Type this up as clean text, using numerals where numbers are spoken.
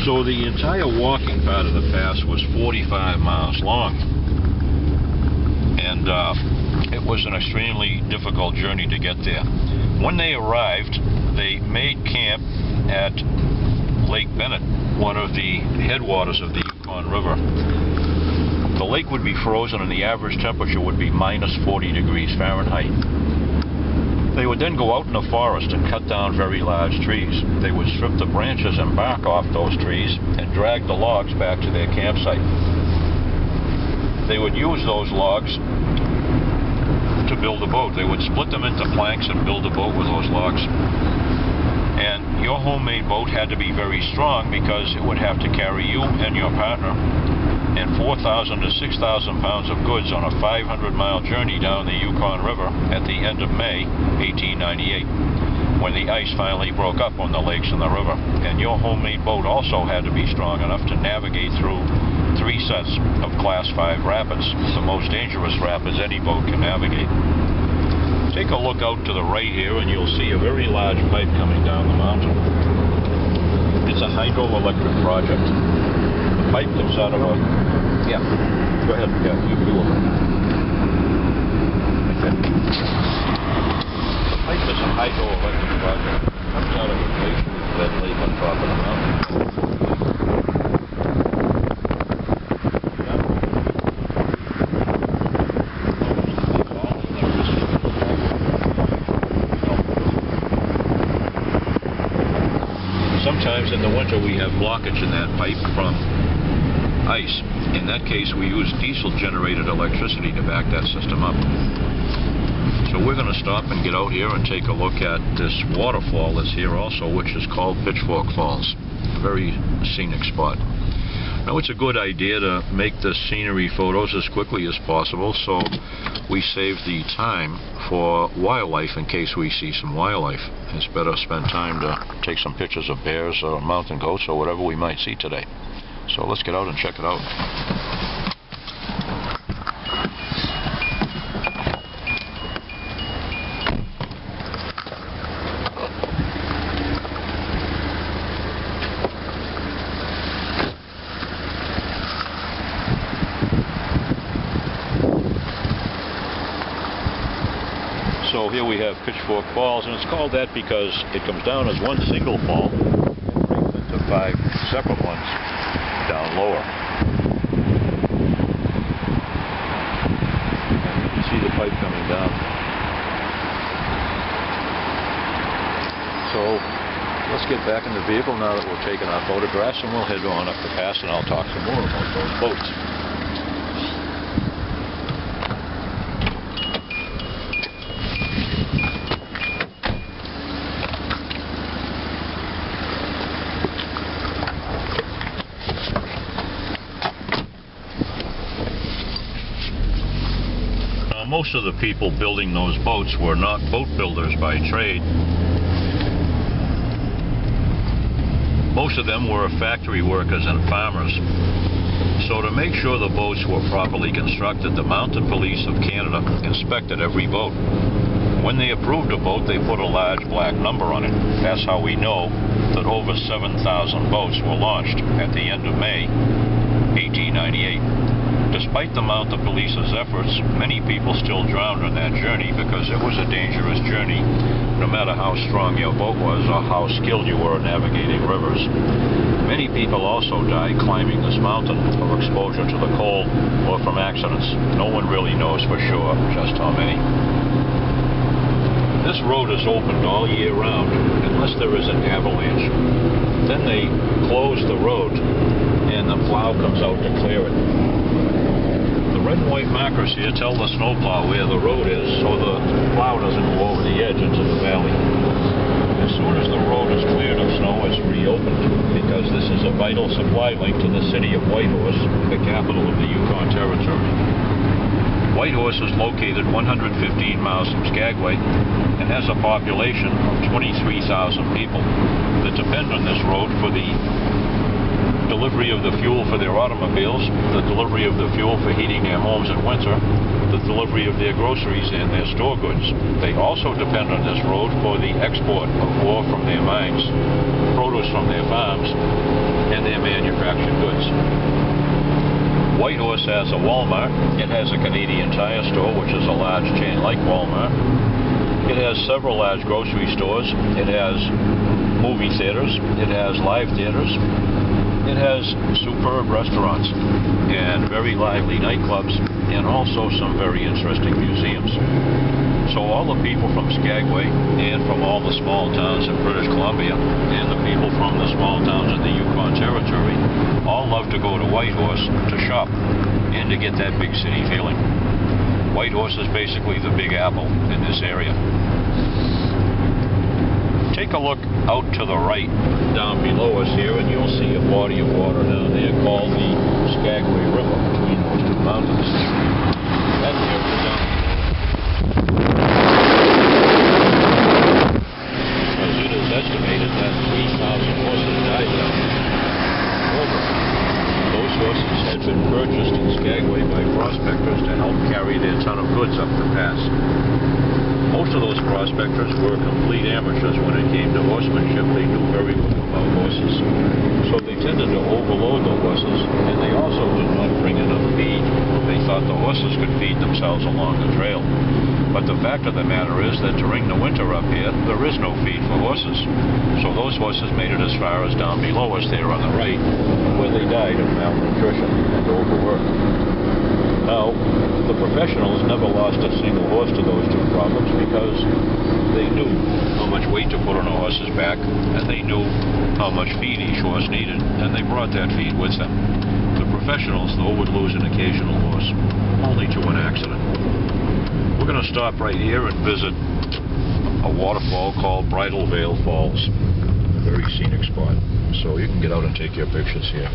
So the entire walking part of the pass was 45 miles long, and it was an extremely difficult journey to get there. When they arrived, they made camp at Lake Bennett, one of the headwaters of the Yukon River. The lake would be frozen and the average temperature would be minus 40 degrees Fahrenheit. They would then go out in the forest and cut down very large trees. They would strip the branches and bark off those trees and drag the logs back to their campsite. They would use those logs to build a boat. They would split them into planks and build a boat with those logs. And your homemade boat had to be very strong because it would have to carry you and your partner and 4,000 to 6,000 pounds of goods on a 500-mile journey down the Yukon River at the end of May 1898, when the ice finally broke up on the lakes and the river. And your homemade boat also had to be strong enough to navigate through 3 sets of Class 5 rapids, the most dangerous rapids any boat can navigate. Take a look out to the right here and you'll see a very large pipe coming down the mountain. It's a hydroelectric project. The pipe comes out of a... Yeah, go ahead. Yeah, you will. Okay. The pipe is a hydroelectric project. It comes out of a glacier bed lake on top of the mountain. Sometimes in the winter we have blockage in that pipe from ice. In that case we use diesel-generated electricity to back that system up. So we're going to stop and get out here and take a look at this waterfall that's here also, which is called Pitchfork Falls. Very scenic spot. Now it's a good idea to make the scenery photos as quickly as possible so we save the time for wildlife in case we see some wildlife. It's better to spend time to take some pictures of bears or mountain goats or whatever we might see today. So let's get out and check it out. So here we have Pitchfork Falls, and it's called that because it comes down as one single fall and breaks into 5 separate ones down lower. And you can see the pipe coming down. So let's get back in the vehicle now that we're taking our photographs, and we'll head on up the pass and I'll talk some more about those boats. Most of the people building those boats were not boat builders by trade. Most of them were factory workers and farmers. So to make sure the boats were properly constructed, the Mounted Police of Canada inspected every boat. When they approved a boat, they put a large black number on it. That's how we know that over 7,000 boats were launched at the end of May 1898. Despite the Mounted Police's efforts, many people still drowned on that journey because it was a dangerous journey, no matter how strong your boat was or how skilled you were at navigating rivers. Many people also died climbing this mountain from exposure to the cold or from accidents. No one really knows for sure just how many. This road is opened all year round unless there is an avalanche. Then they close the road and the plow comes out to clear it. The red and white markers here tell the snowplow where the road is so the plow doesn't go over the edge into the valley. As soon as the road is cleared of snow, it's reopened because this is a vital supply link to the city of Whitehorse, the capital of the Yukon Territory. Whitehorse is located 115 miles from Skagway and has a population of 23,000 people that depend on this road for the delivery of the fuel for their automobiles, the delivery of the fuel for heating their homes in winter, the delivery of their groceries and their store goods. They also depend on this road for the export of ore from their mines, produce from their farms, and their manufactured goods. Whitehorse has a Walmart. It has a Canadian Tire store, which is a large chain like Walmart. It has several large grocery stores. It has movie theaters. It has live theaters. It has superb restaurants and very lively nightclubs, and also some very interesting museums. So all the people from Skagway and from all the small towns in British Columbia and the people from the small towns in the Yukon Territory all love to go to Whitehorse to shop and to get that big city feeling. Whitehorse is basically the Big Apple in this area. Take a look out to the right down below us here, and you'll see a body of water down there called the Skagway River between those two mountains. That there is down because it is estimated that 3,000 horses died down there. Over. Those horses had been purchased in Skagway by prospectors to help carry their ton of goods up the pass. Most of those prospectors were complete amateurs when it came to horsemanship. They knew very little about horses. So they tended to overload the horses, and they also did not bring enough feed. They thought the horses could feed themselves along the trail. But the fact of the matter is that during the winter up here, there is no feed for horses. So those horses made it as far as down below us there on the right, where they died of malnutrition and overwork. Now, the professionals never lost a single horse to those two problems because they knew how much weight to put on a horse's back, and they knew how much feed each horse needed, and they brought that feed with them. The professionals, though, would lose an occasional horse, only to an accident. We're going to stop right here and visit a waterfall called Bridal Veil Falls. A very scenic spot. So you can get out and take your pictures here.